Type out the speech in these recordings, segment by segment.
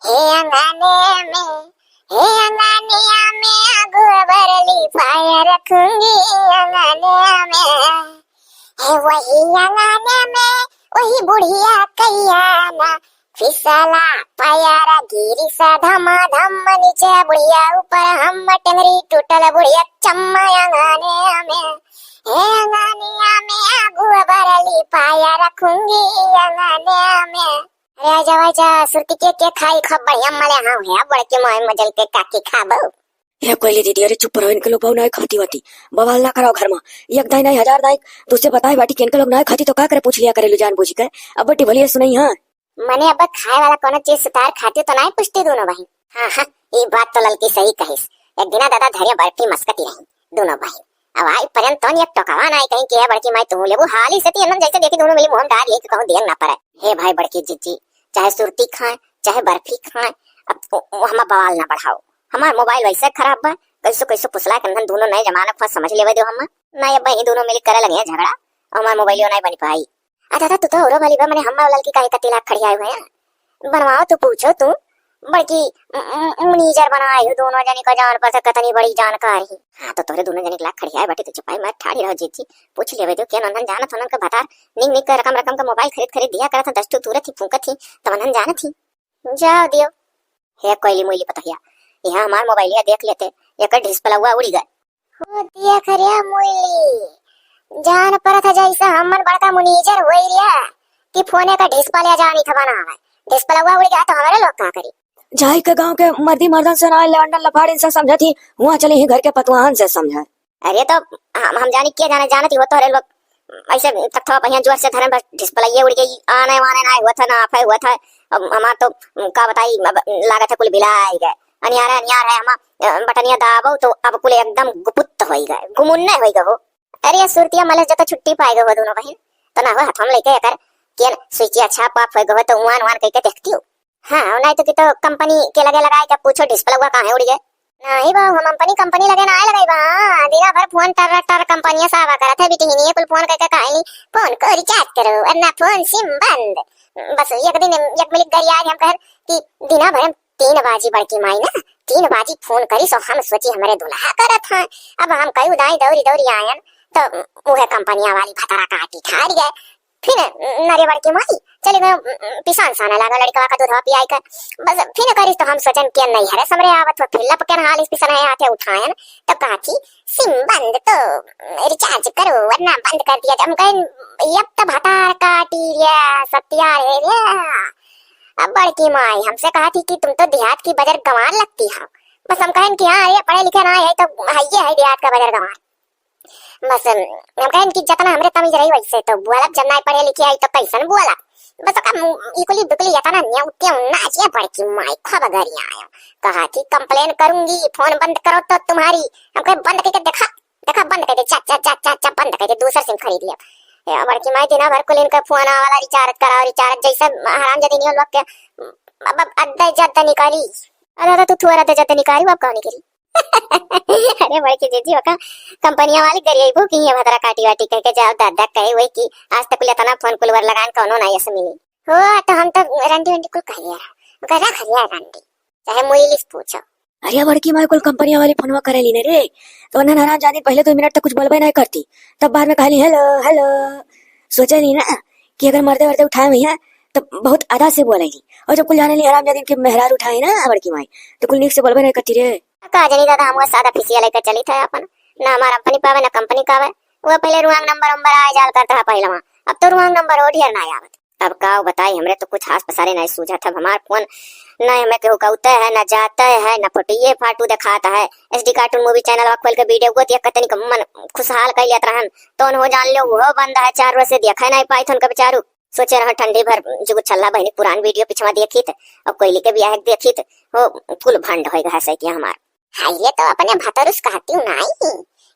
हे अंगने में, हे अंगनिया में आग भरली पाया रखूंगी अंगने में। है वही अंगने में वही बुढ़िया कैया फिसला पायारा गिरी सा धमाधम नीचे बुढ़िया ऊपर हम टंगरी टूटल बुढ़िया चम्मा अंगने में। हे अंगनिया में आगू भरली पाया रखूंगी अंगने में। अरे आजा सुरती के खाई खब बढ़िया मले हाँ है बड़के मोय मजल के काकी खाबो। ये कोयली दीदी अरे चुप रहो, इनके लोग बहु ना खाती वाती बवाल ना कराओ घर में। एक दाई नहीं हजार दाई दूसरे बताए बाटी के इनके लोग ना खाती तो का करे पूछ लिया करे जान बूझ के। अब बटी भली सुनाई हाँ मने अब खाए वाला कोनो चीज सुतार खाती तो नहीं पूछती दोनों भाई। हाँ ये बात तो ललकी सही कहिस। एक दिना दादा धरिया बर्फी मस्कती रही दोनों भाई। अब आई पर्यंत तो एक टोकवा ना कहीं के बड़की माई तू लेबू हाली से तीन जैसे देखी दोनों मिली मुंह डाल लेके कहूं देन ना पड़े। हे भाई बड़की जीजी चाहे सुरती खाए चाहे बर्फी खाए अब हम बवाल ना बढ़ाओ। हमार मोबाइल वैसे खराब बा कैसे कैसे पुसला कंधन दोनों नए जमाना को समझ लेवे दो हम ना अब ही दोनों मिल करे लगे झगड़ा और हमार मोबाइल नहीं बन पाई। अच्छा तू तो औरो वाली बा मने हम लड़की काहे कति लाख खड़ी आए हुए हैं बनवाओ तो पूछो तू बड़की मुनीजर बनाए हो दोनों जनी का जान पर कतनी बड़ी जानकारी। हाँ तो तोरे दोनों जनी लाख खड़ी आए बाटे तो चुपाई मत ठाड़ी रहो जीजी पूछ लेवे दो के नंदन जानत होनन का बता निक निक रकम रकम का मोबाइल खरीद दिया करत 10 टू तुरत ही फूंकत थी तमनन जानत थी जाओ दियो। हे कोयली मोइली पतहिया यहाँ हमार मोबाइलिया देख लेते एक डिस्प्ले हुआ उड़ी गए हो दिया खरिया मोइली जान पर था जैसा हमन बड़का मुनीजर होई रिया कि फोने का डिस्प्ले जानी था बना है डिस्प्ले हुआ उड़ गया तो हमारे लोग का करी। जाई के गांव के मर्दी मर्दन से ना लवंडन लफाड़िन से समझा थी वहाँ चले ही घर के पतवाहन से समझा। अरे तो हम जानी क्या जाने जानती हो तो अरे लोग ऐसे तख्ता पहिया जोर से धरन बस डिस्प्ले ये उड़ गई आने वाने ना हुआ था ना आफे हुआ था। अब हमार तो का बताई लागत है कुल बिलाई गए अनियार है हम बटनिया दाबो तो अब कुल एकदम गुपुत होई गए गुमुन्ने होई गए हो। अरे सुरतिया मले जता छुट्टी पाए गए हो दोनों बहन तो ना हो हम लेके कर केन स्विच अच्छा पाप होई गए तो वान कह के देखती हो। हाँ नहीं तो कि तो कंपनी के लगे लगाए क्या पूछो डिस्प्ले हुआ कहां उड़ गए नहीं बा हम कंपनी लगे ना लगाई बा दिना भर फोन टर कंपनियां सावा करत है बिटिनी कुल फोन करके काहे फोन को रिचार्ज करो वरना फोन सिम बंद। बस एक दिन एक मिनट गरी आज हम कह कि दिना भर 3 बाजी बड़की माई ना 3 बाजी फोन करी सो हम सोची हमारे दुल्हा करत है। अब हम कई उदाई दौरी आयन तो मुहे कंपनियां वाली भतरा काटी ठार गए फिर नरे बड़की माई चले गए पिसान साना लगा लड़का का दूध पियाई कर बस फिर करिस तो हम सोचन के नहीं हरे समरे आवत हो फिर लपके हाल इस पिसान हाथे उठायन तो काची सिम बंद तो रिचार्ज करो वरना बंद कर दिया। हम कहें यब तो भतार काटी रिया सत्या रे रे। अब बड़की माई हमसे कहा थी कि तुम तो देहात की बजर गंवार लगती हो। बस हम कहें कि हाँ ये पढ़े लिखे ना है तो है देहात का बजर गंवार। बस हम कहें कि जितना हमरे तमीज रही वैसे तो बुआला जब ना पढ़े लिखे आई तो कैसन बुआला बस का इकुली बिकली यातना न्याउते नाचिया बड़की माई खब घरी आयो कहा थी कंप्लेन करूंगी फोन बंद करो तो तुम्हारी। हम कहे बंद करके देखा बंद कर दे चा बंद कर दे दूसरा सिम खरीद लिया। बड़की माई दिना भर कुल इनका फोन वाला रिचार्ज कराओ रिचार्ज जैसा हराम जदी नहीं लोग के अब अद्दा जद्दा निकाली। अरे तू थोड़ा जद्दा निकाली अब कौन निकली अरे बड़की जीजी का कंपनियां वाली गरियाई भू की भदरा काटी वाटी कह के जाओ दादा कहे हुए कि आज तक लेतना फोन कुलवर लगान कोनो नहीं ऐसे मिली हो तो हम तो रंडी कुल कहिया गरा खरिया रंडी चाहे मोइलिस पूछो। अरे बड़की माई कुल कंपनियां वाली फोनवा करे ली ने रे तो ना नाराज जाने पहले 2 मिनट तक कुछ बोलबे नहीं करती तब बाद में कहली हेलो हेलो सोचे नहीं ना कि अगर मरते मरते उठाए भैया तो बहुत आधा से बोलेगी और जब कुल जाने ली हराम जाने के मेहरार उठाए ना बड़की माई तो कुल नीक से बोलबे नहीं करती रे। का जनी दादा हम सादा फिसिया लेकर चली था अपन ना हमारा अपनी पावे ना कंपनी का वो पहले रुआंग नंबर आए जाल करता है पहले वहां अब तो रुआंग नंबर और ढेर ना आवत। अब का बताई हमरे तो कुछ हाथ पसारे नहीं सूझा था हमार फोन न हमें केहू कहते है न जाता है न फोटो फाटू दिखाता है एसडी कार्टून मूवी चैनल खोल के वीडियो को देख कतनी का मन खुशहाल कर लेत रहन तो हो जान लो वो बंद है 4 रोज से देखा नहीं पाई थन का बेचारू सोचे रहा ठंडी भर जो छल्ला बहनी पुरान वीडियो पिछवा देखी थे अब कोयली के ब्याह देखी थे हो फुल भंड हो गया है कि हमार हाँ ये तो अपने भतरुस कहती हूँ नहीं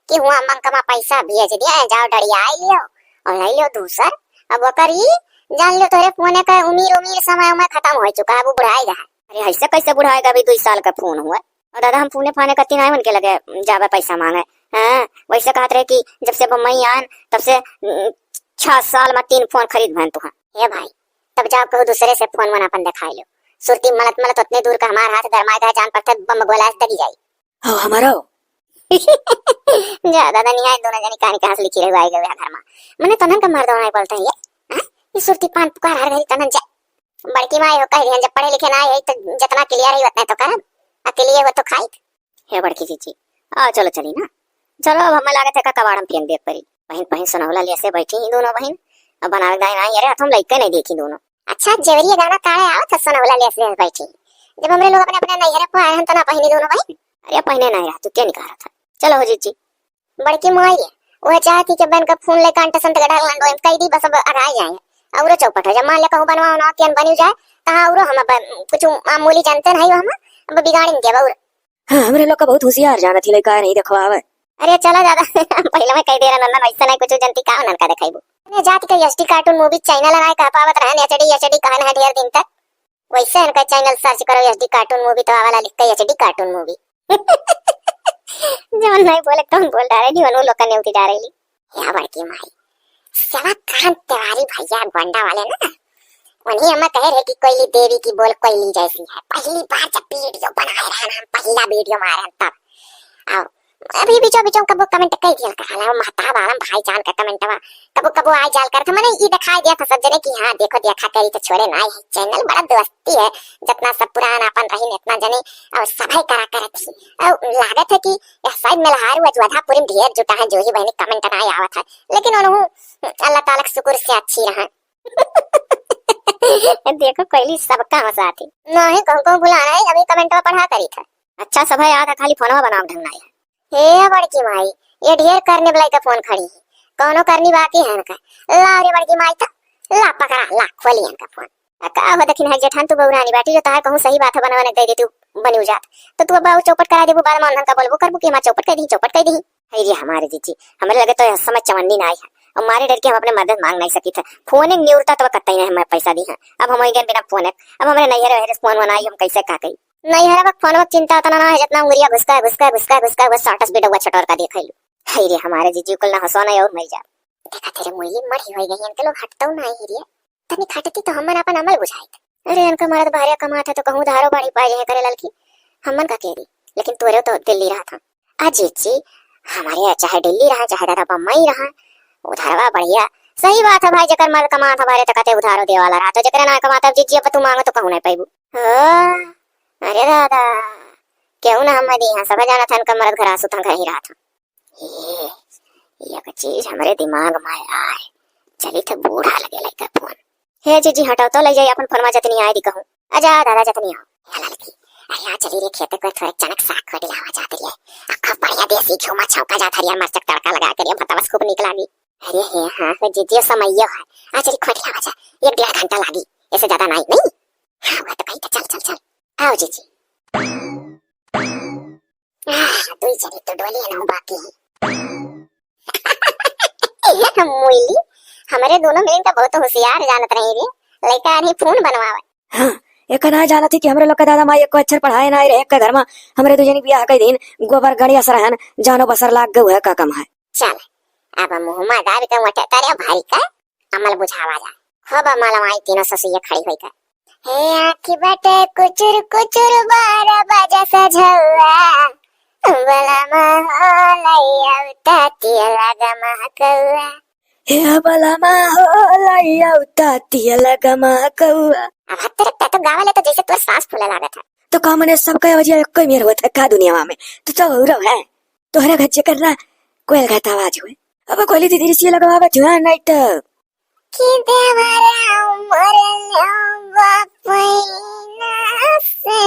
कि हुआ मंकमा पैसा भेज दिया जाओ डरिया लियो और ले लियो दूसर अब वो करी जान लो तोरे फोन का उमीर समय में खत्म हो चुका है वो बुढ़ाएगा। अरे ऐसे कैसे बुढ़ाएगा अभी 2 साल का फोन हुआ और दादा हम फोने फाने कती नहीं उनके लगे जावे पैसा मांगे। हाँ वैसे कहते रहे कि जब से बम्बई आन तब से 6 साल में 3 फोन खरीद भन तू। हे भाई तब जाओ कहो दूसरे से फोन मन अपन दिखाई लो सुरती मलत मलत उतने दूर का हमारा हाथ गरमाए था जान पड़ता बम गोला दगी जाई। हाँ हमारा ज्यादा नहीं है दोनों जनी कहानी कहां से लिखी रही आई गया घर में मने तनन का मर्द होना बोलता है ये हाँ? ये सुरती पान पुकार हर घड़ी तनन जा बड़की माई हो कह रही जब पढ़े लिखे ना है तो जितना क्लियर ही उतना तो करब अकेले हो तो खाई हे बड़की चीची आ चलो चली ना चलो अब हमें लागत है का कबाड़म पियन देख परी बहन बहन सुनौला लिए से बैठी ही दोनों बहन अब बनावे दाई ना अरे हम लइके नहीं देखी दोनों अच्छा जेवरिया गाना काहे आवत सुनौला लिए से बैठी जब हमरे लोग अपने अपने नैहरे पर आए हम तो ना पहनी दोनों बहन अरे पहने नहीं रहा तू क्या निकाल रहा था चलो हो जीजी बड़की माई है वो चाहती कि बहन का फोन ले कांटा संत गढ़ा लंडो कई दी बस अब अराई जाए और चौपट हो जा मान ले कहूं बनवाओ ना केन बनी जाए ता और हम कुछ मामूली जानते नहीं हम अब बिगाड़ेंगे के बहुर हाँ हमरे लोग का बहुत होशियार जाना थी लड़का नहीं देखो आवे अरे चला ज्यादा पहले मैं कह दे रहा नंदन वैसा नहीं कुछ जनती का नन का दिखाइबो ने जाति का एसटी कार्टून मूवी चैनल है कह पावत रहन एचडी कहन है ढेर दिन तक वैसे इनका चैनल सर्च करो एसडी कार्टून मूवी तो वाला लिख के एचडी कार्टून मूवी जवन नहीं बोले तो बोल डाले दी वनु लोग ने उठी जा रही या बड़की माई सवा कान तिवारी भैया गोंडा वाले ना उन्हीं हम कह रहे कि कोयली देवी की बोल कोयली जैसी है पहली बार जब वीडियो बनाए रहे हम पहला वीडियो मारे तब आओ अभी बीचों बीचों कबो कमेंट कई दिया कर हला महताब आलम भाईजान का कमेंटवा कबो कबो आ जाल कर मैंने ये दिखाई दिया था सब जने कि हां देखो देखा करी तो छोड़े ना है चैनल बड़ा दोस्ती है जितना सब पुराना अपन रही इतना जने और सभाई करा करती और लागत है कि यह शायद मलहार हुआ जोधा पूरी ढेर जुटा है जो ही बहनी कमेंट ना आया था लेकिन उन्होंने अल्लाह ताला का शुक्र से अच्छी रहा देखो कोयली सबका हंसा थी नहीं कहूं बुलाना है अभी कमेंट में पढ़ा करी था अच्छा सब है याद है खाली फोनवा बनाव ढंग ना हे बड़की माई ये ढेर करने वाला का फोन खड़ी है कौनो करनी बाकी है ना ला रे बड़की माई तो ला पकड़ा ला खोली इनका फोन का हो दखिन है जेठान तू बहुरानी बाटी जो तार कहूं सही बात है बनवाने दे दे तू बनी जात तो तू बाऊ चौपट करा देबो बाद में का बोलबो करबो कि मां चौपट कर दी है रे हमारे जीजी हमारे लगे तो समझ चवन्नी ना आई है और मारे डर के हम अपने मदद मांग नहीं सकी था फोन एक निउरता तो कतई नहीं हमें पैसा दी है अब हम गए बिना फोन अब हमारे नैहर फोन बनाई हम कैसे का कही नहीं हरा फोन वक्त चिंता तना ना है जितना उंगलियां घुसका बस साटस बेटा छटोर का देख लो हाय रे हमारे जीजी को ना हंसो ना और मर जा देखा तेरे मुई मरी होई गई इनके लोग हटतो ना ही रे तनी खटती तो हमन अपन अमल बुझाई अरे इनका मर्द भारिया कमाता तो कहूं धारो बाड़ी पाए है करे ललकी हमन का कह दी लेकिन तोरे तो दिल्ली रहा था आज जीजी हमारे चाहे दिल्ली रहा चाहे दादा बम्बई रहा उधारवा बढ़िया सही बात है भाई जकर मर्द कमाता हमारे तकते उधारो दे वाला रहा तो जकर ना कमाता जीजी अब तू मांगो तो कहूं नहीं पाइबू अरे दादा क्यों ना हमारे यहाँ सब जाना था इनका मर्द घर सुतन घर ही रहा था ये चीज हमारे दिमाग में आए चली तो बूढ़ा लगे लड़का फोन हे जीजी हटाओ तो ले जाइए अपन फरमा जतनी आए दी कहूं आजा दादा जतनी आओ लड़की अरे चली रे खेत को थोड़ा चनक साग खड़ी लावा जाती है अक्का बढ़िया देसी घिउ में छौका जाता है मरचक तड़का लगा कर बतावस खूब निकला दी अरे हे हां जीजी समय है आ चली खड़ी लावा जा 1.5 घंटा लगी ऐसे ज्यादा नहीं हां वो तो कहीं तो चल आओ जीजी दुई चली तो डोली ना बाकी मुइली हमारे दोनों मिलन का बहुत होशियार जानत रही रे लड़का नहीं फोन बनवावे हाँ एक ना जाना थी कि हमरे लोग का दादा माई को अक्षर पढ़ाए ना रहे एक घर में हमरे दुजनी बियाह कई दिन गोबर गड़ी असर है जानो बसर लाग गए है का कम है चल अब मुहम्मद दाबी का वटे तारे भारी का अमल बुझावा जा खब अमल आई तीनों ससुया खड़ी होई का हे आखी बटे कुचुर 12 बजे सझवा बला महलैया उताती लगा महकौआ हे बला महलैया उताती लगा महकौआ अब तेरे तो गावले तो जैसे तोर सांस फूले लागत है तो का मने सबका वजह कोई मेर होता का दुनिया में तो हो है तोहरा गच्चे करना कोयल गाता आवाज हुए अब कोयली दीदी से लगवावा जुआ नाइट कि देवरा मरला बापैना से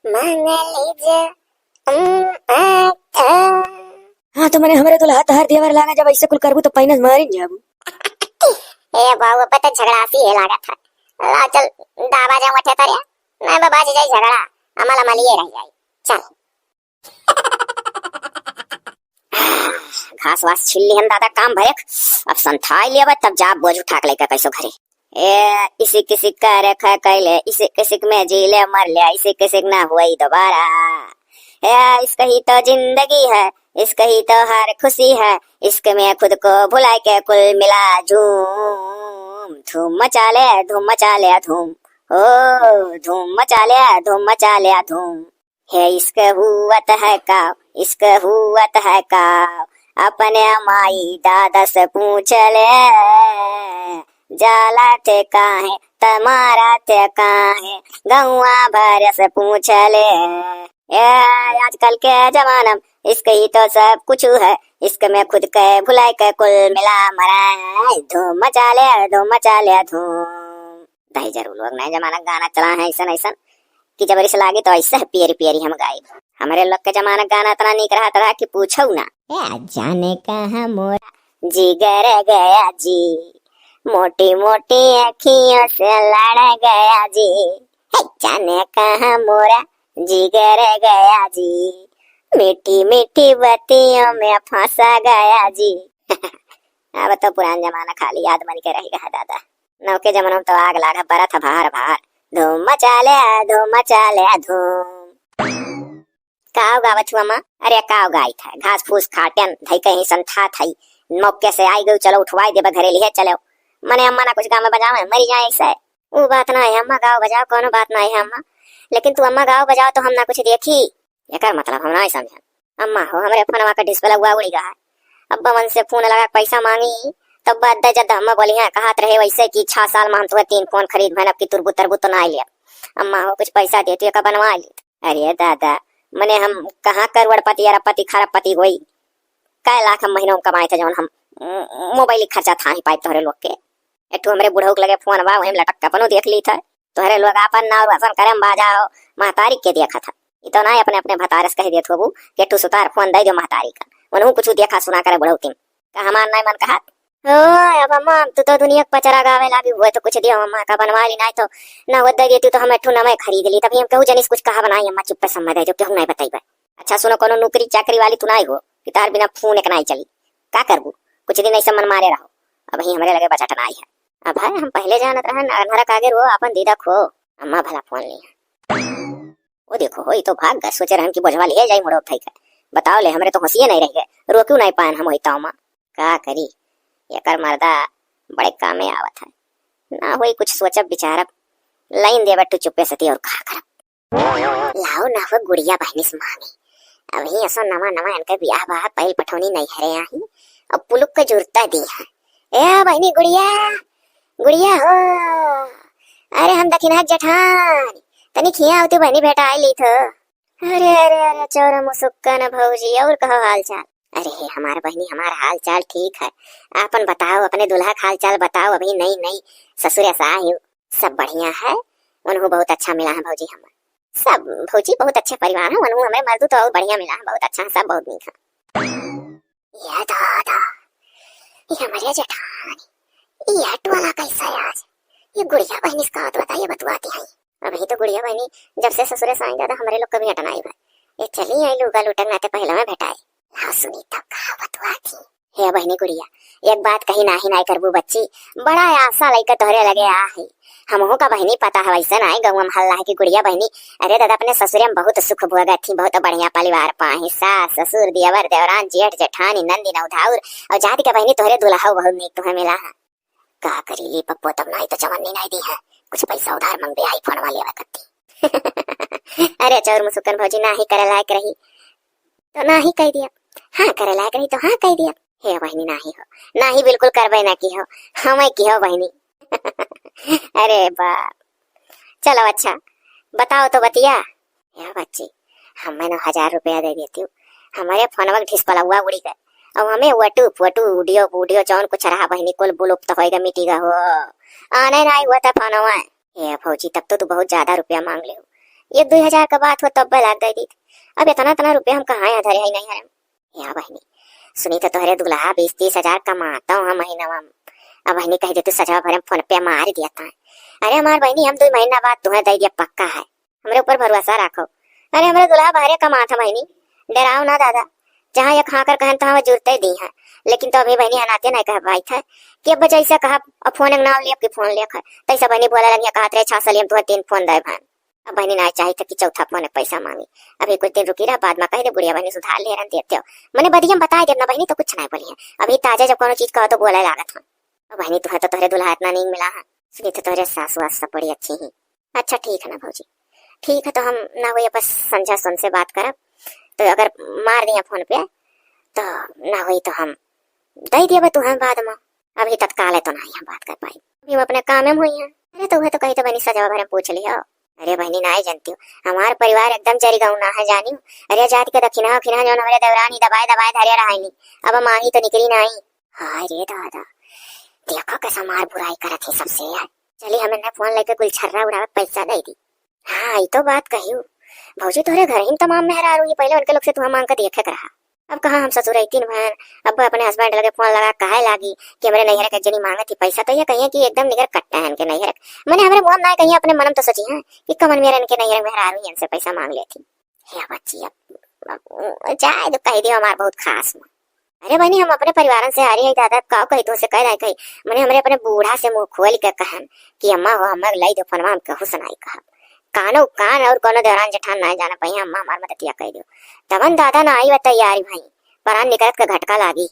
मंगली जे हाँ तो मैंने हमारे तो हाथ हर देवर लागा जब ऐसे कुल करबू तो पैनस मारी जाबू ए बाबू पता झगड़ा सी है लागत है ला चल दावा जा उठे तरिया नहीं बाबा जी जाई झगड़ा अमल अमल ये रह जाई चल घास वास छिल्ली हम दादा काम भरेक अब संथाई लिया तब जा बोझ उठा के लेकर कैसो घरे ए इसी किसी का रेखा कैले इसी किसी में जी ले मर लिया इसी किसी ना हुआ दोबारा इसका ही तो जिंदगी है इसका ही तो हर खुशी है इसके में खुद को भुला के कुल मिला झूम धूम मचा ले धूम ओ धूम मचा लिया धूम। है इश्क हुवत है काव, इश्क हुवत है काव, अपने माई दादा से पूछ ले, जाला थे काहे तुम्हारा थे काहे, गौवा भर से पूछ ले। आजकल के जमाना में इश्क ही तो सब कुछ है, इश्क में खुद के भुलाई के कुल मिला मरा, धूम मचा ले धूम। दही जरूर लोग नए जमाना गाना चला है ऐसा ऐसा कि जब इस लागे तो ऐसा पियरी पियरी हम गाए। हमारे लोग के जमाना गाना इतना निक रहा कि पूछो ना। जाने कहाँ मोरा जिगर गया जी, मोटी मोटी अखियों से लड़ गया जी, जाने कहाँ मोरा जिगर गया जी, मीठी मीठी बत्तियों में फंसा गया जी। अब तो पुराना जमाना खाली याद बन के रहेगा दादा। नव के जमाना में तो आग लागा बरा था भार भार, धूम मचा ले धूम। काव गावत हुआ माँ? अरे काव गाई था, घास फूस खाटन धई कहीं संथा थई, मौके से आई गई, चलो उठवाई दे घरे लिए चलो। मने अम्मा ना कुछ गाँव में बजावे मरी जाए ऐसा है, वो बात ना है अम्मा गाँव बजाओ, कोनो बात ना है अम्मा, लेकिन तू अम्मा गाँव बजाओ तो हम ना कुछ देखी, ये मतलब हम ना समझे। अम्मा हो हमरे फोनवा का डिस्प्ले हुआ उड़ी गया, अब्बा मन से फोन लगा पैसा मांगी, तब बात जद अम्मा बोली है कहत रहे वैसे कि 6 साल में हम तुम्हें 3 फोन खरीद भन, अब की तुरबु तरबु तो ना लिया। अम्मा हो कुछ पैसा देती का बनवा ली। अरे दादा मने हम कहाँ करोड़पति अरबपति खरबपति हुई, कै लाख हम महीनों में कमाए थे, जौन हम मोबाइल खर्चा था ही पाइप तोहरे लोग के। एक हमारे बुढ़ऊ के लगे फोन बा, वही लटक कपनो देख ली था, तोहरे लोग अपन नाव रोशन करम बाजाओ महतारी के देखा था, ये तो ना अपने अपने भतारस कह देत हो कि तू सुतार फोन दे दो महतारी का, उन्हों कुछ देखा सुना करे बुढ़ऊ तीन का हमार नहीं मन कहा। अब अम्मा तू तो दुनिया पचरा गावे लागी हुए तो कुछ दियो अम्मा का बनवा ली, नहीं तो ना वो दे देती तो हम एठू ना मैं खरीद ली, तभी हम कहूँ जनिस कुछ कहा बनाई अम्मा चुप पे समझ दे जो क्यों नहीं बताई। अच्छा सुनो कोनो नौकरी चाकरी वाली तू नहीं हो कि तार बिना फोन एक नहीं चली, का करबू कुछ दिन ऐसा मन मारे रहो। अब ही हमारे लगे बचट नहीं है, अब भाई हम पहले जानत रहन नरक आगे रो अपन दीदा खो, अम्मा भला फोन लिया वो देखो हो तो भाग गए, सोचे रहन की बोझवा लिए जाई मोड़ो उठाई कर, बताओ ले हमरे तो हंसिए नहीं रह गए, रो क्यों नहीं पान हम होता अम्मा का करी, ये कर मर्दा बड़े काम में आवत है ना होई कुछ सोचब बिचारब, लाइन दे बट्टू चुप्पे सती और का करब। लाओ ना हो गुड़िया बहनी से मांगी, अभी ऐसा नवा नवा इनका ब्याह बाह पहल पठौनी नहीं हरे आही, अब पुलुक के जुरता दी है। ए बहनी गुड़िया गुड़िया हो, अरे हम दक्षिणा जेठान तनी खिया होती बहनी बेटा आई ली थो। अरे अरे अरे चौरा मुसुक्कन भौजी और कहो हाल चाल। अरे हमारा बहनी हमारा हाल चाल ठीक है, आपन बताओ अपने दुल्हा का हाल चाल बताओ, अभी नई नई ससुर ऐसा आई सब बढ़िया है, उन्होंने बहुत अच्छा मिला है भौजी, हम सब भौजी बहुत अच्छे परिवार है, उन्होंने हमें मर्दू तो और बढ़िया मिला है, बहुत अच्छा सब बहुत नीक है। ये दादा ये हमारे जेठानी ये टोला कैसा है आज, ये गुड़िया बहनी इसका हाथ बताइए बतवाती है। अभी तो गुड़िया बहनी जब से ससुरे से आई दादा हमारे लोग कभी हटना ही ये चली आई लूगा लुटन नाते पहले में भेटाए। हाँ सुनी तब कहा बतवाती हे बहनी गुड़िया, एक बात कही नाही नहीं करबू बच्ची, बड़ा आशा लेकर तोहरे लगे आ है, हमहू का बहनी पता है वैसा नहीं गाँव में हल्ला है की गुड़िया बहनी, अरे दादा अपने ससुरे में बहुत सुख भोगा थी, बहुत बढ़िया परिवार पाही, सास ससुर दियवर देवरान जेठ जेठानी नंदी नौधाउर और जाति का बहनी तोहरे दुल्हा बहुत नीक तुम्हें मिला है। का करी ली पप्पो तब नहीं तो चवन्नी नहीं दी है, कुछ पैसा उधार मंग दे आई फोन वाली करती। अरे चौर मुसुकन भौजी ना ही करे लायक रही तो ना ही कह दिया, हाँ करे लायक रही तो हाँ कह दिया, हे बहनी ना ही हो ना ही बिल्कुल करबे ना की हो, हम की हो बहनी। अरे बाप चलो अच्छा बताओ तो बतिया। या बच्ची हमें ना 1000 रुपया दे देती हूँ, हमारे फोनवा ढिस पला हुआ उड़ी गए, अब हमें वटू वटू वीडियो वीडियो जौन कुछ रहा बहनी कुल बुलुप्त होएगा मिटेगा हो, आने ना हुआ था फोनवा। ये फौजी तब तो तू बहुत ज्यादा रुपया मांग ले, ये 2000 का बात हो तब लाग दे दी, अब इतना इतना रुपया हम कहाँ धरे ही नहीं है। या बहनी सुनी तो तोहरे दुल्हा 20-30 हजार कमाता हूँ महीना में, अब बहनी कह दे तू सजा भरे फोन पे मार दिया था। अरे हमारे बहनी हम 2 महीना बाद तुम्हें दे दिया पक्का है, हमारे ऊपर भरोसा रखो। अरे हमारे दुल्हा बाहरे कमाता बहनी, डराओ ना दादा, जहाँ ये खाकर कहन तहाँ जुड़ते दी है, लेकिन तो अभी बहनी अनाते नहीं कह पाई था कि अब जैसा कहा अब फोन नाम लिया कि फोन लिया तैसा बहनी बोला लगी कहा 6 साल हम तुम्हें 3 फोन दे भान। अब बहनी ना चाहिए था कि चौथा फोन पैसा मांगी, अभी कुछ दिन रुकी रहा बाद में कह दे बुढ़िया बहनी सुधार ले रहा देते हो, मैंने बदियम बता दे ना बहनी तो कुछ नहीं बोली है, अभी ताजा जब कोनो चीज कहो तो बोला लागत था। बहनी तुम्हें तो तोहरे दुल्हा इतना नहीं मिला है, सुनी तो तोहरे सासु वास सब बड़ी अच्छी ही, अच्छा ठीक है ना भौजी, ठीक है तो हम ना हुई बस संझा सुन से बात करब, तो अगर मार दिया फोन पे तो ना हुई तो हम दे दिए तू हम बाद में, अभी तत्काल है तो नहीं हम बात कर पाई, अभी हम अपने काम में हुई हैं। अरे तो वह तो कही तो बहनी सजा भरे पूछ लिया। अरे बहनी ना जानती हूँ, हमारा परिवार एकदम जरी गाँव ना है जानी। अरे जात के दक्षिणा खिना जो हमारे देवरानी दबाए दबाए धरे रहा नहीं, अब मांगी तो निकली नहीं। हाय रे दादा, देखो कैसा मार बुराई करत है सबसे यार। चली हमें ना फोन लेके कुल छर्रा उड़ावे पैसा दे दी। हाँ ये तो बात कही भौजी, तोरे घर ही तमाम मेहरा रही, पहले उनके लोग से तू मांग कर देखे रहा। अब कहा हम ससुर तीन बहन, अब अपने हस्बैंड लगे फोन लगा कहे लागी कि हमारे नैहर के जनी मांगा थी पैसा, तो ये कहिए कि एकदम निगर कट्टा है इनके नैहर। मैंने हमारे मुंह ना कहीं अपने मनम तो सोची है कि कमन मेरा इनके नैहर में आ रही इनसे पैसा मांग लेती। हे बच्ची अब जाए तो कह दियो हमारे बहुत खास में। अरे बहनी हम अपने परिवार से आ रही है दादा, कहो कही तो से कह रहे कही मैंने हमारे अपने बूढ़ा से मुंह खोल के कहन कि अम्मा हो हमारे लाई दो फनवा हम कहूँ सुनाई कहा कानो कान और कोनो देवरान जेठान ना जाना पही अम्मा हमार मदतिया कह दो तबन दादा ना आई तैयारी भाई परान निकलत का झटका लागी।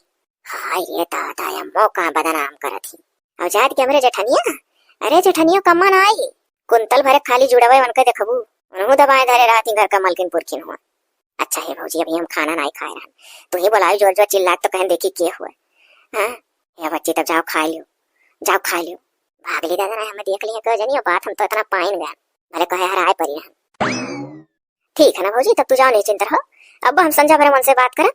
हाय ये दादा अम्मो कहाँ बदनाम करत ही और जात के हमरे जेठनिया। अरे जेठनिया कम्मा ना आई, कुंतल भरे खाली जुड़ावे उनके देखबू उन्हों दबाए धरे रहती घर का मलकिन पुरखिन हुआ। अच्छा है भौजी अभी हम खाना नहीं खाए रहन, तू ही बोलाई जोर जोर चिल्ला तो कहन देखी के हुआ। हाँ ये बच्ची तब जाओ खा लियो, जाओ खा लियो। भागली दादा ना हमें देख लिया कह जनी बात हम तो इतना पाइन गया भले कहे हर आए परी हम। ठीक है ना भौजी, तब तू जाओ निश्चिंत रहो, अब हम संध्या भरे मन से बात करें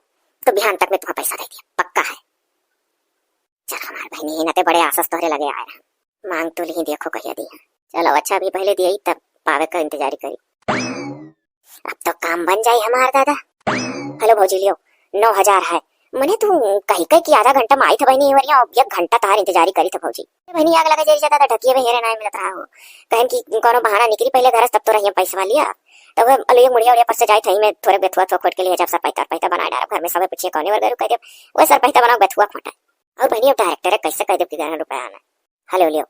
तो बिहान तक में तुम्हें पैसा दे दिया पक्का है। चल हमारे बहनी नते बड़े आसस तोहरे लगे आए हैं, मांग तो ली देखो कहिया दिया। चलो अच्छा अभी पहले दिया ही तब पावे का इंतजारी करी, अब तो काम बन जाये हमारा दादा। हेलो भौजी लियो 9,000 है, मैंने तू कही कही की आधा घंटा में आई था बहनी वरिया एक घंटा तार इंतजारी करी था भौजी। बहनी आग लगा जरी जाता ढकिए में हेरे ना मिलत रहा हो, कहन की कोनो बहाना निकली पहले घर तब तो रही पैसा लिया तब अलग मुड़िया उड़िया पर से जाए थई में थोड़े बेथुआ तो खोट के लिए जब सब पैसा बना डाल घर में सब पूछिए कौन वर्ग कह दे वो सर पैसा बनाओ बेथुआ खोटा और बहनी डायरेक्टर कैसे कह दे कि 11 रुपया आना। हेलो लियो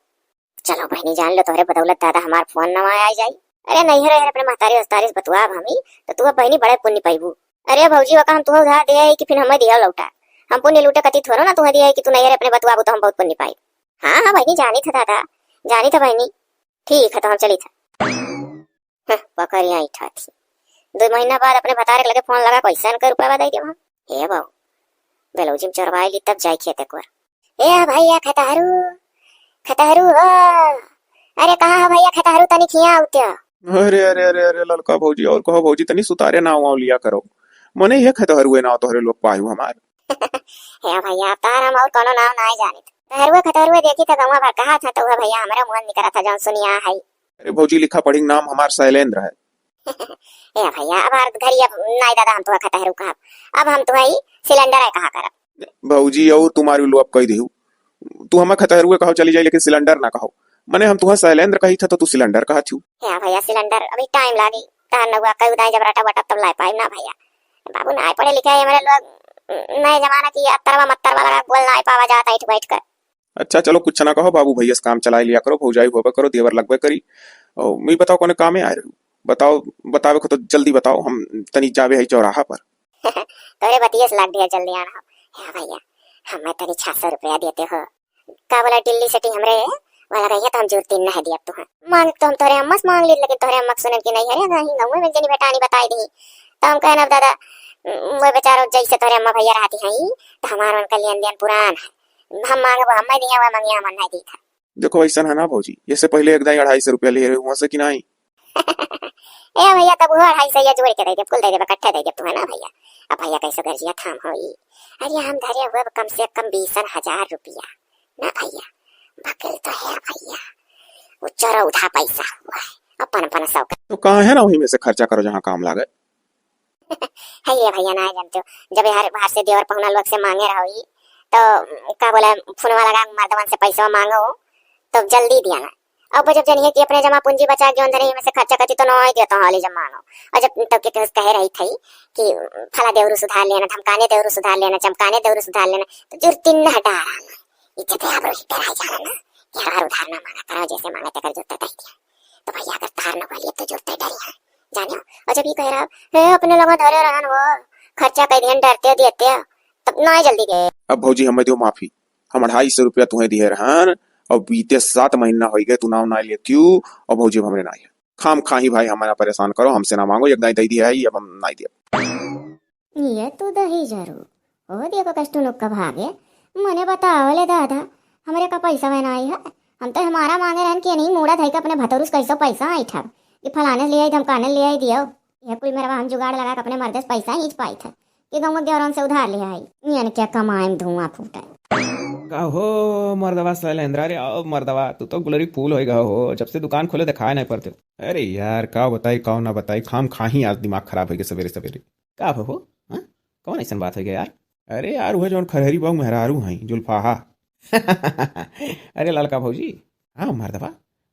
चलो बहनी जान लो तोहरे बदौलत दादा हमार फोन न आ जाई। अरे नहीं है अपने महतारी उस्तारी बतुआ हमी तो तू बहनी बड़े पुण्य पाइबू। अरे भौजी वका हम तुह उधार दिया है कि फिर हमें दिया लौटा, हम पुण्य लूटे कति थोड़ो ना तुह दिया है कि तू नहीं अपने बतुआ तो हम बहुत पुण्य पाई। हाँ हाँ बहनी जानी था दादा जानी था बहनी, ठीक है तो हम चली था पकड़िया इठा थी 2 महीना बाद अपने भतारे लगे फोन लगा कैसा कर रुपया बताई दे हे बाबू बेलौजी में चरवाई ली तब जाई खेते को। ए भैया खटारू खटारू हो, अरे कहाँ है भैया खटारू तनी खिया उत्या। अरे अरे अरे अरे ललका भौजी और कहो भौजी तनी सुतारे नाव वाव लिया करो, मने ये खतहरुए नाव तोहरे लोग पायु हमार। हे भैया तार हम और कोनो नाम नहीं जाने खतहरुए खतहरुए देखी तो गवा भर कहा था तो वह भैया हमारा मुंह निकला था जौन सुनिया है। अरे भौजी लिखा पढ़ी नाम हमार शैलेंद्र है। ए भैया अब हर घरी अब नहीं दादा हम तो खतहरू कहा, अब हम तो ही सिलेंडर है कहा कर। भौजी और तुम्हारी लो अब कह देहू, तू हमें खतहरुए कहो चली जाए लेकिन सिलेंडर ना कहो, मने हम तुहा शैलेंद्र कही था तो तू सिलेंडर कहा थी। हे भैया सिलेंडर अभी टाइम लागी तार नगुआ कई उदाई जब रटा बटा तब लाई पाई ना भैया, बाबू ना पढ़े लिखे है हमारे लोग नए जमाना की अत्तरवा मत्तरवा लगा बोल ना पावा जाता है बैठ कर। अच्छा चलो कुछ ना कहो बाबू भैया काम चला लिया करो, भौजाई होबे करो देवर लगबे करी। और मैं बताओ कोने कामे आए रहू, बताओ बतावे को तो जल्दी बताओ, हम तनी जावे है चौराहा पर। तोरे बतियस लाग दिया जल्दी आना। हे भैया हमें तनी 600 रुपया देते हो का बोला दिल्ली सिटी हमरे वाला कहिए तो हम जोर 3 नहीं दिया तू मांग तो हम तोरे अम्मा से मांग ली लेकिन तोरे अम्मा सुनन की नहीं है नहीं गांव में जनी बेटानी बताई दी तो हम कहना दादा वो बेचारो जैसे तोरे अम्मा भैया रहती हैं तो हमारा उनका लेन देन पुरान है, हम मांगे वो हमें दिया हुआ मांगिया हम नहीं दी था। देखो ऐसा है ना भौजी, इससे पहले एक 250 रुपया ले रहे हुआ से कि नहीं। ए भैया तब वो 250 या जोड़ के दे दे कुल दे दे इकट्ठे दे दे तू है ना भैया। अब भैया कैसे गर्जिया थाम होई, अरे हम धरे हुए कम से कम 20,000 रुपया ना भैया, बकल तो है भैया वो चोरा उठा पैसा हुआ है अपन अपन सब तो कहाँ है ना वहीं में से खर्चा करो जहाँ काम लागे। है ये भैया ना जानते हो जब हर बाहर से देवर पहुना लोग से मांगे रहोगी तो का बोला फोनवा लगा मर्दवन से पैसा मांगो तो जल्दी दिया ना। अब जब जानिए कि अपने जमा पूंजी बचा के अंदर में से खर्चा करती तो नहीं देता हूँ हाली जब मानो। और जब तब के कह रही थी कि फला देवरू सुधार लेना धमकाने देवरू सुधार लेना चमकाने देवरू सुधार लेना तो जुर 3 हटा रहा इज्जत है अब डराई जाना ना कि हर उधार ना मांगा करो जैसे मांगे तक जुटता दे दिया तो भैया अगर तार न वाली तो जुटते डरी है जानियो। और जब ये कह रहा है अपने लगा धरे रहन वो खर्चा कर दिया डरते देते तब ना जल्दी गए। अब भौजी हमें दो माफी, हम 250 रुपया तुम्हें दिए रहन और बीते 7 महीना हो गए तू नाव ना लिए क्यों और भौजी हमरे ना खाम खा ही भाई हमारा परेशान करो, हमसे ना मांगो, एक दाई दे दिया है ही, अब हम नहीं दिया। ये तू दही जरूर ओ देखो कष्टू नुक का भागे मने बताओ ले दादा हमरे का पैसा में आई है। हम तो हमारा मांगे रहन कि नहीं मूड़ा धई के अपने भतरुस कैसो पैसा आई था कि फलाने ले आई धमकाने ले आई दियो। ये कुल मेरा हम जुगाड़ लगा के अपने मर्दे से पैसा ही पाई था कि गाँव देवरन से उधार ले आई यानी क्या कमाए धुआं फूटा। का हो मर्दवा शैलेंद्रा रे, आओ मर्दवा, तू तो गुलरी फूल होएगा हो, जब से दुकान खोले दिखाए नहीं पड़ते। अरे यार का बताई का ना बताई, खाम खा ही आज दिमाग खराब हो गया सवेरे सवेरे। का हो हाँ? कौन ऐसा बात हो गया यार? अरे यार वह जौन खरहरी बाबू मेहरारू हैं जुल्फाहा अरे लड़का भौजी, हाँ मर्दवा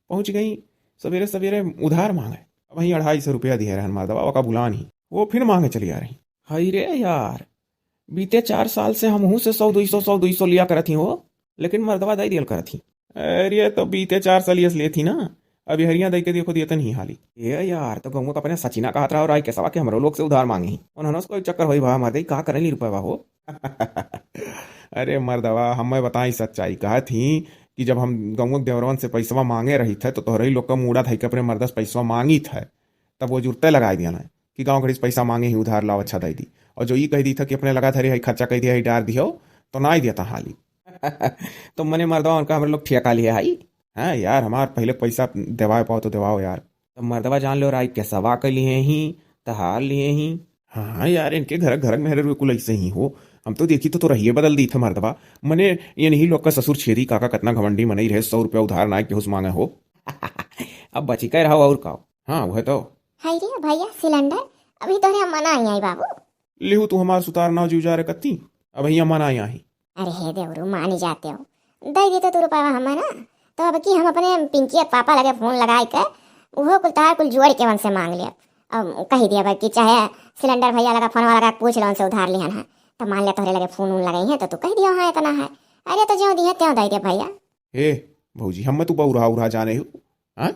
पहुंच गई सवेरे सवेरे उधार मांगे, वहीं 250 रुपया दिए रहन मर्दवा, वो का बुला नहीं, वो फिर मांगे चली आ रही। हाय रे यार, बीते 4 साल से हम हूँ से 100 200 लिया करती हो, लेकिन मर्दवा दई दियल करती। अरे तो बीते 4 साल ये लिए थी ना, अभी हरिया दई के देखो दिए नहीं हाली। ये यार तो गंगो अपने सचिना का हाथ रहा और आई कैसा कि हमारे लोग से उधार मांगे ही, उन्होंने उसको चक्कर हुई भा मर्दई का करे ली रुपया हो अरे मर्दवा हमें बताई सच्चाई कहा थी कि जब हम गंगो देवरवन से पैसवा मांगे रही थे तो तोहरे लोग का मूड़ा था कि अपने मर्दस पैसवा मांगी थे, तब वो जुर्ते लगा दिया ना कि गाँव घड़ी पैसा मांगे ही उधार लाओ अच्छा दई दी, और जो ये कह दी था कि अपने लगा था खर्चा कह दिया डार दियो तो ना ही दिया था हाली तो मैंने मर्दवा उनका हमारे लोग ठेका लिया हाई। हाँ यार हमार पहले पैसा देवाए पाओ तो देवाओ यार, तो मर्दवा जान लो राय कैसवा कर लिए ही तहार लिए ही। हाँ यार इनके घर घर मेरे बिल्कुल ऐसे ही हो, हम तो देखी तो रहिए बदल दी थे मर्दवा, मने ये नहीं लोग का ससुर छेदी काका कितना घमंडी मने ही रहे 100 रुपया उधार ना के उस मांगे हो अब बची कह रहा और का। हाँ वह तो हाय रे भैया सिलेंडर अभी तोरे मना आई आई बाबू। लिहू तू हमार सुतार ना जू जा रे कत्ती, अब भैया मना आई। अरे हे देवरू मानी जाते हो दई देते तू रुपया हमें ना, तो अब की हम अपने पिंकी पापा लगे फोन लगाए कर वो कुल तार कुल जुआड़ के वन से मांग लिया। अब कही दिया भाई कि चाहे सिलेंडर भैया लगा फोन लगा पूछ लो उनसे उधार लिहन है, तो मान लिया तोहरे लगे फोन उन लगाई है तो तू कह दिया हाँ इतना है। अरे तो ज्यों दी है त्यों दई दे भैया। हे भौजी हम तू बहुरा उरा जाने हो हाँ,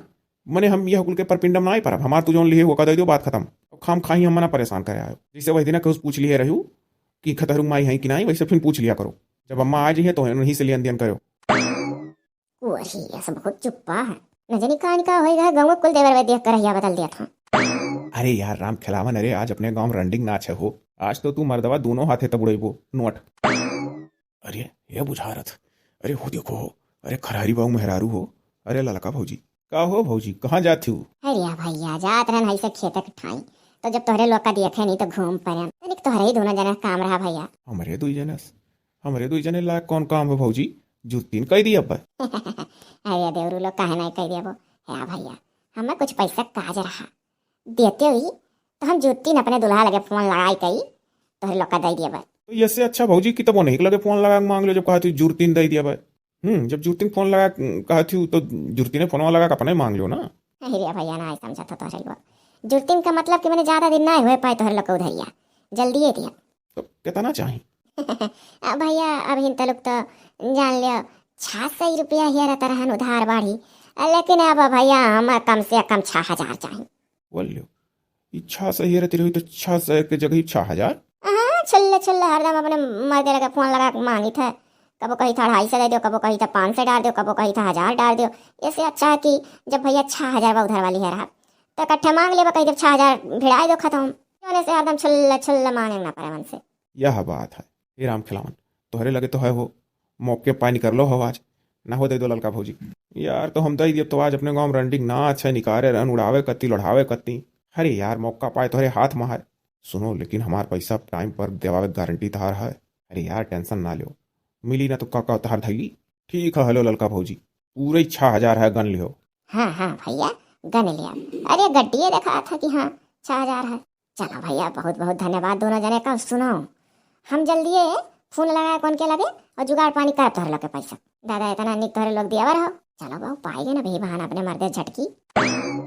मने हम यह कुल के परपिंडम ना आई पर हमार तू जो लिए वो कह दो बात खत्म, खाम खाई हम मना परेशान करे आयो। जैसे वही दिन कह पूछ लिए रहू कि खतरू माई है कि नहीं, वैसे फिर पूछ लिया करो, जब अम्मा आ जाइए तो उन्हीं से लेन देन करो। वही ऐसा बहुत चुप्पा है न जानी कहानी का होएगा गाँव कुल देवर वे देख कर रहिया बदल दिया था। अरे यार राम खिलावन, अरे आज अपने गांव रंडिंग नाच है हो, आज तो तू मर्दवा दोनों हाथे तब उड़ेबो नोट। अरे ये बुझारत, अरे हो देखो हो, अरे खरारी बाबू मेहरारू हो, अरे ललका भौजी का हो भौजी कहाँ जाती हूँ? अरे भैया जात रहन ऐसे खेत ठाई तो जब तोहरे लोग का देखे नहीं तो घूम पड़े तोहरे ही दोनों जने काम रहा भैया। हमरे दुई जने लायक कौन काम है भौजी, जुत्तीन कह दी अब अरे देवरू लोग कहे नहीं कह दिया वो है भैया, हमें कुछ पैसा काज रहा देते हुई तो हम जुत्तीन अपने दुल्हा लगे फोन लगाई कही तोहरे लोग का दे दिया भाई। तो इससे अच्छा भौजी की तब वो नहीं लगे फोन लगा मांग लो, जब कहा थी जुर्तीन दे दिया भाई। जब जुर्तीन फोन लगा कहा थी तो जुर्तीन फोन लगा अपने मांग लो ना। अरे भैया ना समझा था तोहरे लोग जुर्तीन का मतलब कि मैंने ज्यादा दिन ना हुए पाए तोहरे लोग को उधरिया जल्दी दिया तो कितना चाहिए भैया अभी तलुक तो जान लियो 600 रुपया ही रहता रहन उधार बाढ़ी, लेकिन अब भैया हमें कम से कम 6000 चाहिए। बोलियो इच्छा सही रहती रही तो 600 के जगह 6000। हाँ छल्ले छल्ले हरदम अपने मर्दे लगे फोन लगा के मांगी था, कबो कही था 250 दे दो, कबो कही था 500 डाल दो, कबो कही था 1000 डाल दो। इससे अच्छा है कि जब भैया 6000 उधार वाली है रहा तो इकट्ठे मांग ले कही जब 6000 भिड़ाई दो खत्म होने से हरदम छल्ले छल्ले मांगे ना पड़े मन से। यह बात है हे राम खिलावन, तोहरे लगे तो है हो मौके पानी कर लो हो आज ना हो दे दो ललका भौजी यार, तो हम दई दिए तो आज अपने गाँव रंडिंग ना अच्छा निकारे रन उड़ावे कत्ती लड़ावे कत्ती। अरे यार मौका पाए तोहरे हाथ में है, सुनो लेकिन हमार पैसा टाइम पर देवावे गारंटी तहार है। अरे यार टेंशन ना लो, मिली ना तो काका तहार धैली। ठीक है हेलो ललका भौजी, पूरे 6000 है गन लियो। हाँ हाँ भैया गन लिया, अरे गड्डी देखा था कि हाँ 6000 है। चलो भैया बहुत बहुत धन्यवाद दोनों जने का। सुनो हम जल्दी फोन लगाए कौन के लगे और जुगाड़ पानी कर तोहरे लोग के पैसा दादा इतना निक तोहरे लोग दिया रहो। चलो बहु पाएगे ना भई बहाना अपने मर्दे झटकी।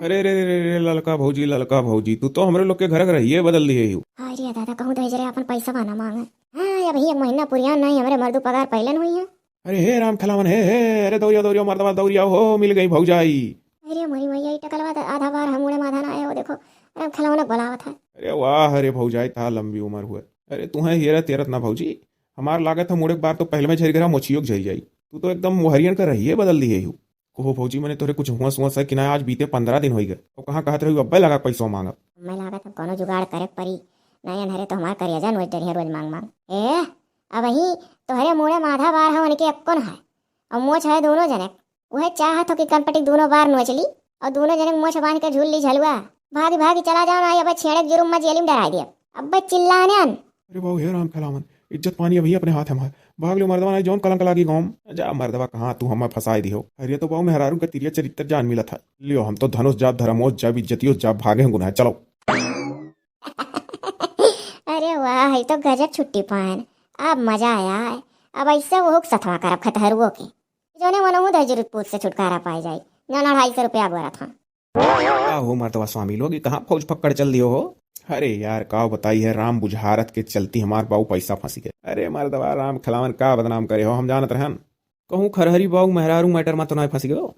अरे रे रे रे ललका भौजी तू तो हमारे लोग के घर रहिए बदल दिए ही। अरे दादा कहूँ तो जरे अपन पैसा बना मांगे। हाँ भैया 1 महीना पुरिया नहीं हमारे मर्दू पगार पहले हुई है। अरे हे राम खिलावन हे अरे दौरिया दौरिया मर्दवा दौरिया हो मिल गई भौजाई। अरे मोरी भैया टकलवा आधा बार हम उड़े माधा ना आया वो देखो राम खिलावन बोलावा था। अरे वाह अरे भौजाई था लंबी उम्र हुए। अरे तुम्हें हेरा तेरत ना भौजी, हमार लागत है मुड़े बार तो पहले में झरी गरा मोचियो झरी जाई, तू तो एकदम मुहरियन कर रही है बदल दी है। कहो भौजी मैंने तोरे कुछ हुआ सुआ है कि ना आज बीते 15 दिन हो गए और कहाँ कहत रही अब्बे लगा पैसों मांगा मैं लागत कोनो जुगाड़ करे परी नया नहरे तो हमार करिया जान रोज डरिया रोज मांग मांग ए अब ही तोहरे मुड़े माधा बार है उनके अक्कन है और मोछ है दोनों जने वह चाहत हो कि कनपटी दोनों बार नोचली और दोनों जने मोछ बांध के झूल ली झलुआ भागी भागी चला जाओ ना अब छेड़े जुर्म में जेलिम डरा दिया अब चिल्लाने अन अरे बाबू हे राम खलावन इज्जत पानी अभी अपने हाथ हमारे भाग लो मर्दवा नहीं जौन कलंक लागी गाँव जा मर्दवा कहाँ तू हमें फंसाई दियो अरे तो बाबू मेहरारू का तिरिया चरित्र जान मिला था लियो हम तो धनुष जाप धर्मोज जाप इज्जतियों जाप भागे गुना चलो। अरे वाह ये तो गजब छुट्टी पान अब मजा आया है अब ऐसे वो सथवा करब खतहरुओं के जोने मनोहू दर्जरुत पूछ से छुटकारा पाई जाए ना 250 रुपया गोरा था का हो मर्दवा स्वामी लोग कहाँ फौज पकड़ चल दियो हो। अरे यार का बताई है राम बुझारत के चलती हमार बाबू पैसा फंसी गए। अरे मर्दवा राम खिलावन का बदनाम करे हो हम जानत रहन कहूँ खरहरी बाऊ मेहरारू मैटर में तो नहीं फंस गयो।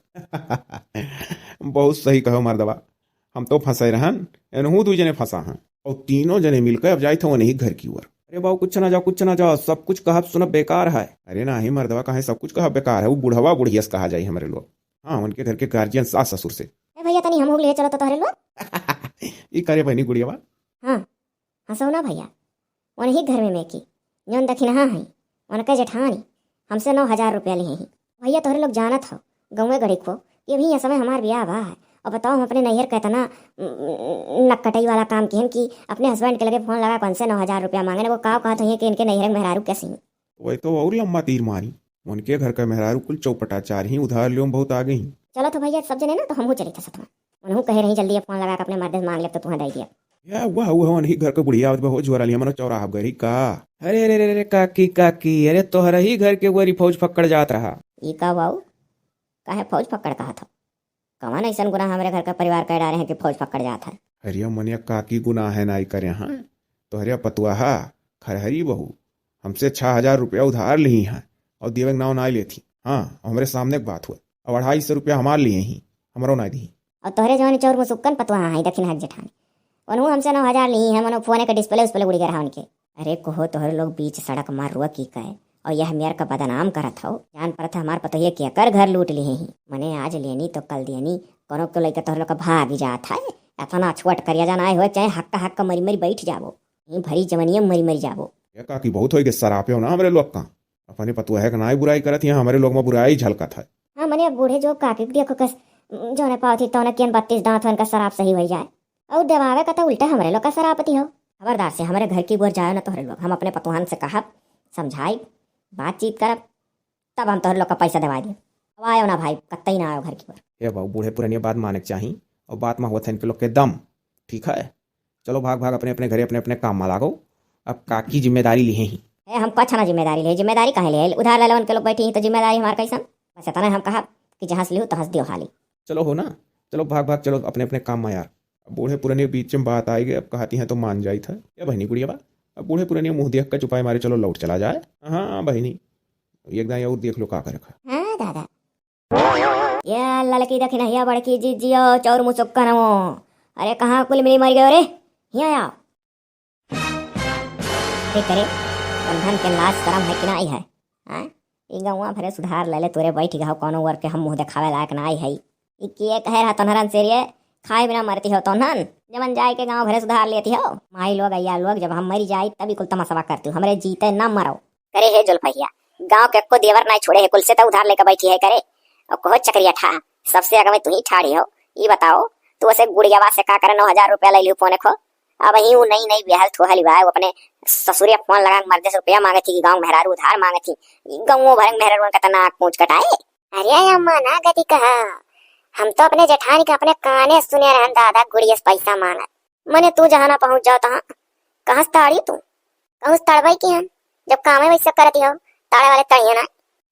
बहुत सही कहो मर्दवा हम तो फंसे रहन एनहू दू जने फंसा हैं और तीनों जने मिलकर अब जाए थे वो नहीं घर की ओर। अरे बाऊ कुछ ना जाओ सब कुछ कहा सुनब बेकार है। अरे ना ही मर्दवा कहे सब कुछ कहा बेकार है वो बुढ़वा बुढ़ियस कहा जाए हमारे लोग हाँ उनके घर के गार्जियन सास ससुर से भैया तनी हम ले चलो तो तोहरे लोग ये करे बहनी गुड़िया हाँ हंसो ना भैया उन्हीं घर में मेकी जौन दखिन हाँ है उनके जेठानी हमसे 9,000 रुपया लिए ही भैया तोहरे लोग जानत हो गौवे गढ़ी को ये भी ये समय हमार ब्याह बा है और बताओ हम अपने नैहर का इतना नक्कटई वाला काम किए कि अपने हस्बैंड के लगे फोन लगा कौन से 9,000 रुपया मांगे वो कहा तो है कि इनके नैहर मेहरारू कैसे वही तो और लंबा तीर मारी उनके घर का मेहरारू कुल चौपटा चार ही उधार लियो बहुत आगे ही। चलो तो भैया सब जने ना तो हमहू चली था सतवा उन्हों कहे रही जल्दी फोन लगा अपने मर्द मांग ले तो तुम्हें दे दिया या हुआ नहीं घर का बुढ़िया हो जोरा लिया मनो चौराहा गरी का। अरे अरे अरे काकी अरे तोहरा ही घर के वरी फौज पकड़ जात रहा ई का बाऊ काहे फौज पकड़ कहा था कौन ऐसा गुनाह हमारे घर का परिवार कह डाले हैं कि फौज पकड़ जाता है। हरिया मनिया काकी गुनाह है ना करे हाँ तो हरिया पतुआहा खरहरी बहू हमसे 6,000 रुपया उधार ली हैं और देवे नाव ना लेती हाँ हमारे सामने बात हुआ और 250 रुपया हमार लिए ही हमारो ना दी और तोहरे जवानी चौर मुसुक्कन पतवा है दक्षिण हक जेठानी उन्होंने हमसे 9,000 ली है मनो फोन का डिस्प्ले उस पर उड़ गया उनके। अरे कोहो तोहरे लोग बीच सड़क मार रुआ की कहे और यह मेयर का बदनाम करत हो जान पर था हमार पतो ये क्या कर घर लूट लिए ही मने आज लेनी तो कल देनी कोनो को लेकर तोहरे लोग का भाग जात है इतना छुट करिया जाना हो चाहे हक्का मरी मरी बैठ जाबो ये भरी जवनिया मरी मरी जाबो। ये काकी बहुत हो गए सरापे हो ना हमारे लोग का अपने पतुआ है कि ना बुराई करत यहाँ हमारे लोग में बुराई झलका था। हाँ मने बूढ़े जो काकी देखो कस जो ने पावती तो ने किन 32 दांत उनका शराब सही हो जाए और दबावे का तो उल्टा हमारे लोग का शराबती हो। खबरदार से हमारे घर की गोर जाए ना तोहरे लोग हम अपने पतवान से कहा समझाई बातचीत करब तब हम तोहरे लोग का पैसा दवा दिए। अब आयो ना भाई कत्तई ना आयो घर की गोर। ये बाबू बूढ़े पुरानी बात माने के चाहिए और बात में हुआ था इनके लोग के दम ठीक है। चलो भाग भाग अपने अपने घरे अपने अपने काम में लागो अब काकी जिम्मेदारी लिए ही हम कुछ ना जिम्मेदारी कहे ले उधार ले उनके लोग बैठी तो जिम्मेदारी हमारे कैसन बस इतना हम कहा कि जहाँ से लियो तहाँ से दियो हाली। चलो हो ना चलो भाग भाग चलो अपने अपने काम में यार। बूढ़े पुराने बीच में बात आई गई अब कहती हैं तो मान जाई था या बहनी गुड़िया बा अब बूढ़े पुराने मुंह देख कर चुपाई मारे चलो लौट चला जाए। हाँ बहनी एक दाई और देख लो का करे। हाँ दादा ये लड़की देखी ना बड़की जी जियो चौर मुचुक्का नमो अरे कहाँ कुल मिली मर गए रे यहाँ आओ करे बंधन के लाज शरम है कि नहीं है हाँ ई गौवा भरे सुधार ले तोरे बैठ गए कोनो वर के हम मुंह दिखावे लायक नहीं है ई के कह रहा तोहरन से रे खाए बिना मरती हो तोहन जमन जाए के गाँव भरे सुधार लेती हो माई लोग अया लोग जब हम मरी जाए तभी कुल तमाशा करती हूँ हमरे जीते न मरो करे हे जुल्फैया गाँव के को देवर नहीं छोड़े है कुल से तो उधार लेकर बैठी है करे और कोह चक्रिया ठा सबसे अगर तू ही ठाड़ी हो ये बताओ तू ऐसे गुड़ियावा से का करे 9,000 रुपया ले लियो फोने खो अब ही नई ब्याह थोहली बा वो अपने ससुरिया फोन लगा मर्दे से रुपया मांगे थी कि गाँव मेहरारू उधार मांगे थी गाँव भर मेहरारू का तना पूछ कटाए। अरे अम्मा ना गति कहा हम तो अपने जेठानी का अपने काने सुने रहन दादा गुड़िया से पैसा मांगा मने तू जहाँ ना पहुँच जाओ तहाँ कहाँ से ताड़ी तू कहूँ तड़बई की हम जब काम है वैसे करती हो ताड़े वाले तड़िए ना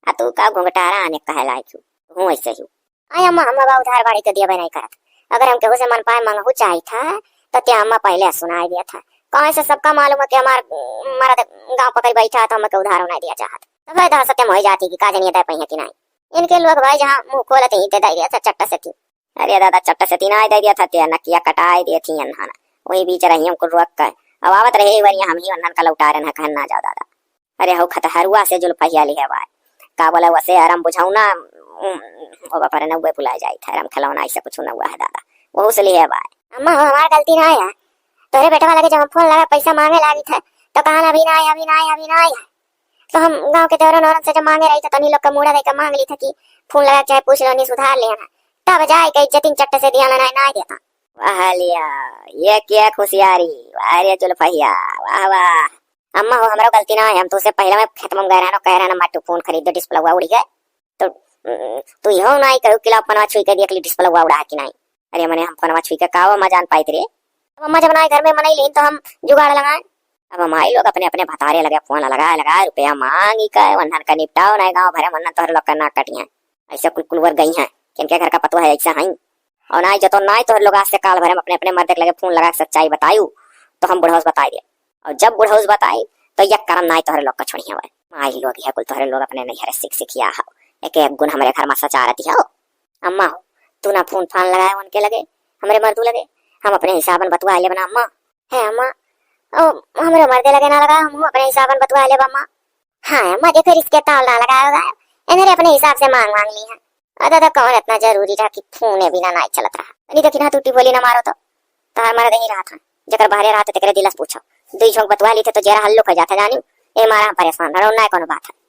आ तू का घुंघटारा आने कहे लायक हूँ वैसे ही आया अम्मा हम उधार बाड़ी तो दिया नहीं करत अगर हम केहू से मन पाए मांगू चाहिए था तो त्या अम्मा पहले सुनाई दिया था कहाँ से सबका मालूम है कि हमारा गाँव पकड़ बैठा था हमें उधार नहीं दिया चाहत तो भाई दहा सत्यम हो जाती कि काजनी दे पाई कि नहीं इनके लोग भाई जहाँ मुँह खोलते ही दे दिया था चट्टा से थी। अरे दादा चट्टा से तीन दे दिया था त्या नकिया कटाए दिए थी अनहाना वही बीच रही हमको रोक कर अब आवत रहे वरिया हम ही अनहन का लौटा रहे कहन ना जाओ दादा। अरे हो खतहरुआ से जुल्फिया ली है भाई का बोला वैसे आराम बुझाऊ ना ओ बापा रे नब्बे बुला जाई था राम खिलौना ऐसा कुछ ना हुआ है दादा वहू से लिए बाय अम्मा हो हमार गलती ना है तोरे बेटा वाला के जब हम फोन लगा पैसा मांगे लागी था तो कहा अभी ना है तो हम गांव के देवरन औरन से जब मांगे रही तो तनी लोग का मुड़ा देकर मांग ली था कि फोन लगा चाहे पूछ लो नहीं सुधार लेना तब जाए के इज्जतिन चट्टे से दिया ना देता वाह लिया ये क्या खुशियारी वाह रे जुल्फैया वाह वाह अम्मा हो हमरा गलती ना है हम तो उससे पहले में खेत में गए रहना कह रहा ना माटू फोन खरीद दो डिस्प्ले हुआ उड़ गए तो तू यो नहीं कहू किला पनवा छुई के देख ली डिस्प्ले हुआ उड़ा कि नहीं अरे मने हम पनवा छुई के कावा म जान पाई रे अब अम्मा जब ना घर में मनाई लेन तो हम जुगाड़ लगाए अब हमारे लोग अपने अपने भतारे लगे फोन लगा रुपया मांगी का वंधन का निपटाओ नहीं गाँव भरे मन तोहर लोग का ना कटिया ऐसे कुलकुलवर गई है किनके घर का पतो है ऐसा है और ना जो तो ना तोहर लोग आज से काल भरे अपने अपने मर्द लगे फोन लगा सच्चाई बतायू तो हम बुढ़ौस बताई दे और जब बुढ़ौस बताई तो यह कर्म ना तोहर लोग का छोड़िया हुआ माई लोग है कुल तोहर लोग अपने नहीं सिखिया हो एक गुण हमारे घर में सचा रहती हो अम्मा हो तू ना फोन फान लगाए उनके लगे हमारे मर्दू लगे हम अपने हिसाबन बतवा ले बना अम्मा है अम्मा ओ हमारे मर्दे लगे ना लगा हम अपने हिसाबन बतवा ले अम्मा हाँ अम्मा देखो इसके ताल ना लगाया होगा इन्होंने अपने हिसाब से मांग ली है दादा कौन इतना जरूरी था कि फोन बिना ना चलत रहा नहीं तो किना टूटी बोली ना मारो तो तार मर्द ही रहा था जकर बाहर रहा तो तेरे दिलस पूछो दुई झोंक बतवा ली थे तो जरा हल्लो कर जाता जानी ए मारा परेशान ना कोनो बात है